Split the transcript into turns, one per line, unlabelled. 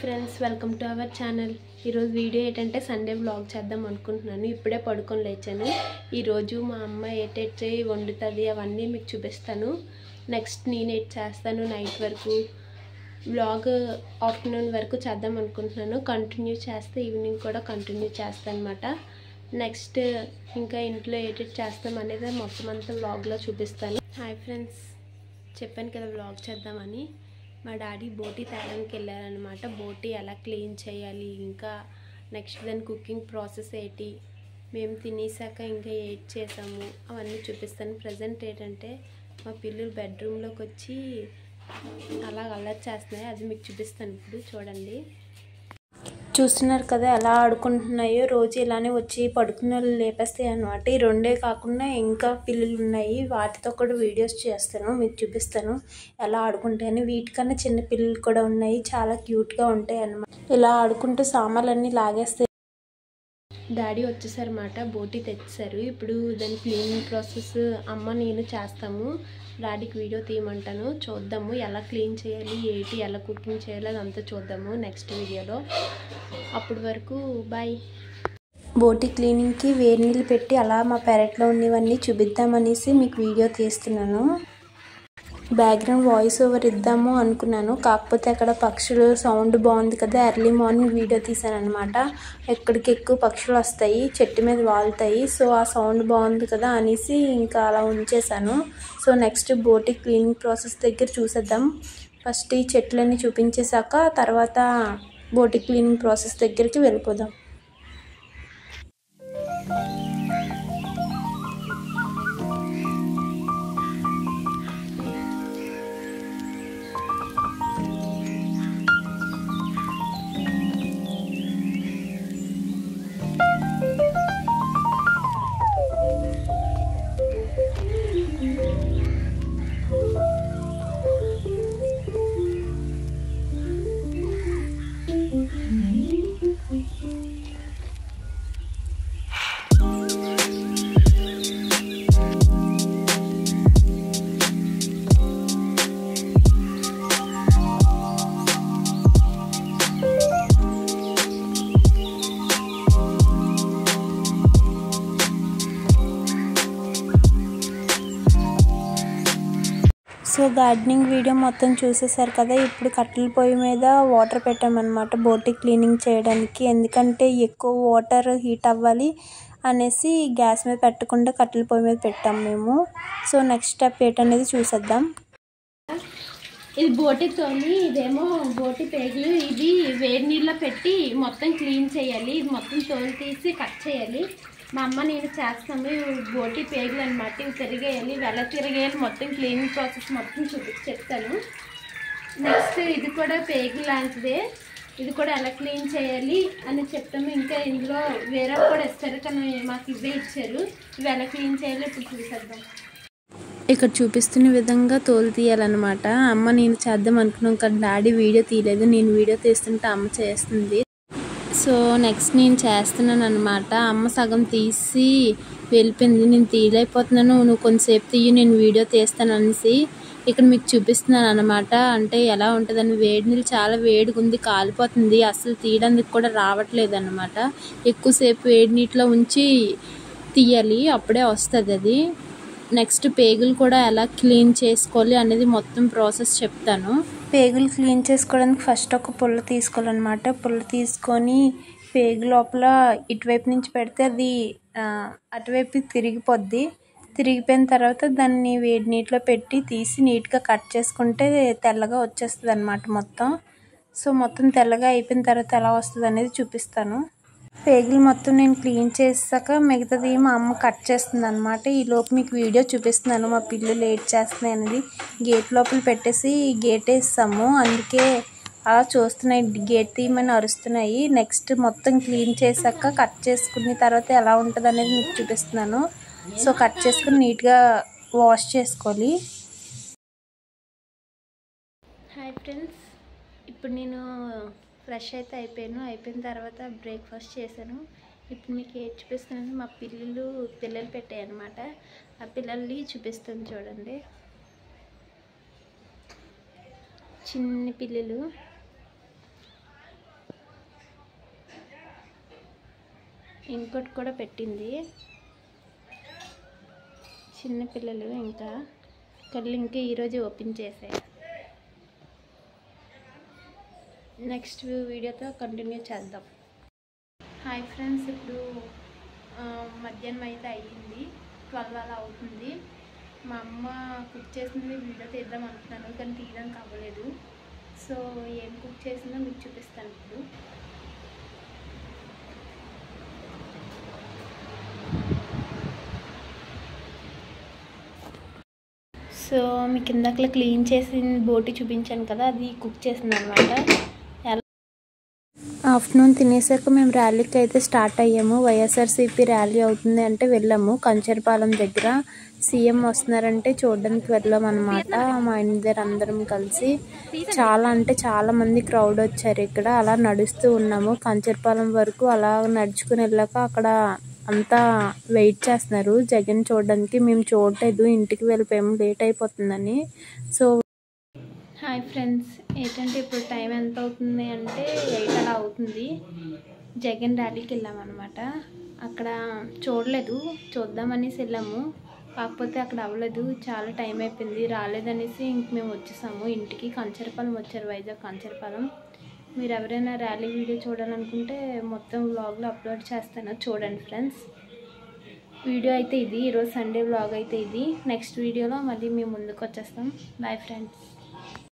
Friends, welcome to our channel. ఈరోజు video ఏంటంటే Sunday vlog చేద్దాం అనుకుంటున్నాను. ఇప్పుడే పడుకొని లేచాను. ఈరోజు మా అమ్మ ఏటేటి వండుతుంది అవన్నీ మీకు చూపిస్తాను. నెక్స్ట్ నేను ఏటి చేస్తాను నైట్ వరకు వ్లాగ్ ఆఫ్టర్నూన్ వరకు చేద్దాం అనుకుంటున్నాను. కంటిన్యూ చేస్తే ఈవినింగ్ కూడా కంటిన్యూ చేస్తాను అనమాట. నెక్స్ట్ ఇంకా ఇంట్లో ఏటేటి చేస్తాం అనేది మొత్తం అంతా వ్లాగ్లో చూపిస్తాను. హాయ్ ఫ్రెండ్స్, చెప్పాను కదా వ్లాగ్ చేద్దామని. మా డాడీ బోటీ తేడానికి వెళ్ళారనమాట. బోటీ ఎలా క్లీన్ చేయాలి, ఇంకా నెక్స్ట్ దాని కుకింగ్ ప్రాసెస్ ఏంటి, మేము తినేసాక ఇంకా ఏట్ చేసాము అవన్నీ చూపిస్తాను. ప్రజెంట్ ఏంటంటే మా పిల్లలు బెడ్రూమ్లోకి వచ్చి అలా అల్లరి చేస్తున్నాయి, అది మీకు చూపిస్తాను. ఇప్పుడు చూడండి, చూస్తున్నారు కదా ఎలా ఆడుకుంటున్నాయో. రోజు ఇలానే వచ్చి పడుకున్న వాళ్ళు లేపేస్తాయి అన్నమాట. ఈ రెండే కాకుండా ఇంకా పిల్లలు ఉన్నాయి, వాటితో కూడా వీడియోస్ చేస్తాను, మీకు చూపిస్తాను ఎలా ఆడుకుంటాయని. వీటికన్నా చిన్న పిల్లలు కూడా ఉన్నాయి, చాలా క్యూట్గా ఉంటాయి అన్నమాట. ఇలా ఆడుకుంటూ సామాన్లన్నీ లాగేస్తాయి. డాడీ వచ్చేసారన్నమాట, బోటీ తెచ్చేసారు. ఇప్పుడు దాని క్లీనింగ్ ప్రాసెస్ అమ్మ నేను చేస్తాము. డాడీకి వీడియో తీయమంటాను, చూద్దాము ఎలా క్లీన్ చేయాలి ఏంటి, ఎలా కుకింగ్ చేయాలి అదంతా చూద్దాము నెక్స్ట్ వీడియోలో. అప్పటి వరకు బాయ్. బోటీ క్లీనింగ్కి వేడి నీళ్ళు పెట్టి అలా మా పెరట్లో ఉన్నవన్నీ చూపిద్దామనేసి మీకు వీడియో తీస్తున్నాను. బ్యాక్గ్రౌండ్ వాయిస్ ఓవర్ ఇద్దాము అనుకున్నాను, కాకపోతే అక్కడ పక్షులు సౌండ్ బాగుంది కదా, ఎర్లీ మార్నింగ్ వీడియో తీసాను అనమాట. ఎక్కడికి ఎక్కువ పక్షులు వస్తాయి, చెట్టు మీద వాళ్తాయి, సో ఆ సౌండ్ బాగుంది కదా అనేసి ఇంకా అలా ఉంచేసాను. సో నెక్స్ట్ బోటీ క్లీనింగ్ ప్రాసెస్ దగ్గర చూసేద్దాం. ఫస్ట్ ఈ చెట్లన్నీ చూపించేశాక తర్వాత బోటీ క్లీనింగ్ ప్రాసెస్ దగ్గరికి వెళ్ళిపోదాం. సో గార్డెనింగ్ వీడియో మొత్తం చూసేసారు కదా. ఇప్పుడు కట్టెల పొయ్యి మీద వాటర్ పెట్టామన్నమాట బోటీ క్లీనింగ్ చేయడానికి. ఎందుకంటే ఎక్కువ వాటర్ హీట్ అవ్వాలి అనేసి గ్యాస్ మీద పెట్టకుండా కట్టెల పొయ్యి మీద పెట్టాం మేము. సో నెక్స్ట్ స్టెప్ ఏంటనేది చూసేద్దాం. ఇది బోటీ తోని, ఇదేమో బోటీ పేగులు. ఇది వేడి నీళ్ళలో పెట్టి మొత్తం క్లీన్ చేయాలి. ఇది మొత్తం తోలు తీసి కట్ చేయాలి. మా అమ్మ నేను చేస్తాము. బోటీ పేగులు అనమాట, ఇవి తిరిగేయాలి, వెల తిరిగేయాలి, మొత్తం క్లీనింగ్ ప్రాసెస్ మొత్తం చెప్తాను. నెక్స్ట్ ఇది కూడా పేగులు లాంటిదే, ఇది కూడా ఎలా క్లీన్ చేయాలి అని చెప్తాము. ఇంకా ఇందులో వేరే కూడా ఇస్తారు కానీ మాకు ఇవే ఇచ్చారు. ఇవి ఎలా క్లీన్ చేయాలి ఇప్పుడు చూసేద్దాం. ఇక్కడ చూపిస్తున్న విధంగా తోలు తీయాలన్నమాట. అమ్మ నేను చేద్దాం అనుకున్నాం కానీ డాడీ వీడియో తీయలేదు, నేను వీడియో తీస్తుంటే అమ్మ చేస్తుంది. సో నెక్స్ట్ నేను చేస్తున్నాను అనమాట. అమ్మ సగం తీసి వెళ్ళిపోయింది, నేను తీయలేకపోతున్నాను, నువ్వు కొంతసేపు తీయి నేను వీడియో తీస్తాను అనేసి ఇక్కడ మీకు చూపిస్తున్నాను అనమాట. అంటే ఎలా ఉంటుందని, వేడి నీళ్ళు చాలా వేడిగా ఉంది, కాలిపోతుంది, అసలు తీయడానికి కూడా రావట్లేదు అనమాట. ఎక్కువసేపు వేడి నీటిలో ఉంచి తీయాలి, అప్పుడే వస్తుంది అది. నెక్స్ట్ పేగులు కూడా ఎలా క్లీన్ చేసుకోవాలి అనేది మొత్తం ప్రాసెస్ చెప్తాను. పేగులు క్లీన్ చేసుకోవడానికి ఫస్ట్ ఒక పుల్ల తీసుకోవాలన్నమాట. పుల్ల తీసుకొని పేగు లోపల ఇటువైపు నుంచి పెడితే అది అటువైపు తిరిగిపోద్ది. తిరిగిపోయిన తర్వాత దాన్ని వేడి నీటిలో పెట్టి తీసి నీట్గా కట్ చేసుకుంటే తెల్లగా వచ్చేస్తుంది అన్నమాట మొత్తం. సో మొత్తం తెల్లగా అయిపోయిన తర్వాత ఎలా వస్తుంది అనేది చూపిస్తాను. పేగులు మొత్తం నేను క్లీన్ చేసాక మిగతాది మా అమ్మ కట్ చేస్తుంది అనమాట. ఈలోపు మీకు వీడియో చూపిస్తున్నాను మా పిల్లలు లేట్ చేస్తున్నాయి అనేది. గేట్ లోపల పెట్టేసి గేట్ వేస్తాము, అందుకే అలా చూస్తున్నాయి, గేట్ తీయమని అరుస్తున్నాయి. నెక్స్ట్ మొత్తం క్లీన్ చేసాక కట్ చేసుకున్న తర్వాత ఎలా ఉంటుంది అనేది మీకు చూపిస్తున్నాను. సో కట్ చేసుకుని నీట్గా వాష్ చేసుకోవాలి. హాయ్ ఫ్రెండ్స్, ఇప్పుడు నేను ఫ్రెష్ అయితే అయిపోయిన తర్వాత బ్రేక్ఫాస్ట్ చేశాను. ఇప్పుడు మీకు ఏది చూపిస్తున్నాను, మా పిల్లలు పెట్టాయి అన్నమాట. ఆ పిల్లల్ని చూపిస్తాను చూడండి. చిన్ని పిల్లలు ఇంకోటి కూడా పెట్టింది. చిన్నపిల్లలు ఇంకా కళ్ళు ఇంకా ఈరోజు ఓపెన్ చేసాయి. నెక్స్ట్ వీడియోతో కంటిన్యూ చేద్దాం. హాయ్ ఫ్రెండ్స్, ఇప్పుడు మధ్యాహ్నం అయితే అయ్యింది, 12 అలా అవుతుంది. మా అమ్మ కుక్ చేసింది వీడియో తీద్దాం అనుకున్నాను, కానీ తీయడానికి అవ్వలేదు. సో ఏం కుక్ చేసిందో మీకు చూపిస్తాను ఇప్పుడు. సో మీకు ఇందాకలా క్లీన్ చేసిన బోటి చూపించాను కదా, అది కుక్ చేసింది అనమాట. ఆఫ్టర్నూన్ తినేసాక మేము ర్యాలీకి అయితే స్టార్ట్ అయ్యాము. వైఎస్ఆర్సీపీ ర్యాలీ అవుతుంది అంటే వెళ్ళాము. కంచరపాలెం దగ్గర సీఎం వస్తున్నారంటే చూడడానికి వెళ్ళాం అనమాట. మా ఇంటి దగ్గర అందరం కలిసి చాలా అంటే చాలా మంది క్రౌడ్ వచ్చారు. ఇక్కడ అలా నడుస్తూ ఉన్నాము కంచరపాలెం వరకు. అలా నడుచుకుని వెళ్ళాక అక్కడ అంతా వెయిట్ చేస్తున్నారు జగన్ చూడడానికి. మేము చూడలేదు, ఇంటికి వెళ్ళిపోయాము లేట్ అయిపోతుందని. సో హాయ్ ఫ్రెండ్స్, ఏంటంటే ఇప్పుడు టైం ఎంత అవుతుంది అంటే 8 అలా అవుతుంది. జగన్ ర్యాలీకి వెళ్ళామన్నమాట. అక్కడ చూడలేదు, చూద్దామనేసి వెళ్ళాము. కాకపోతే అక్కడ అవ్వలేదు, చాలా టైం అయిపోయింది, రాలేదనేసి ఇంక మేము వచ్చేసాము ఇంటికి. కంచరపాలెం వచ్చారు, వైజాగ్ కంచరపాలెం. మీరు ఎవరైనా ర్యాలీ వీడియో చూడాలనుకుంటే మొత్తం వ్లాగ్లో అప్లోడ్ చేస్తాను, చూడండి ఫ్రెండ్స్. వీడియో అయితే ఇది, ఈరోజు సండే వ్లాగ్ అయితే ఇది. నెక్స్ట్ వీడియోలో మళ్ళీ మేము ముందుకు వచ్చేస్తాం. Bye friends.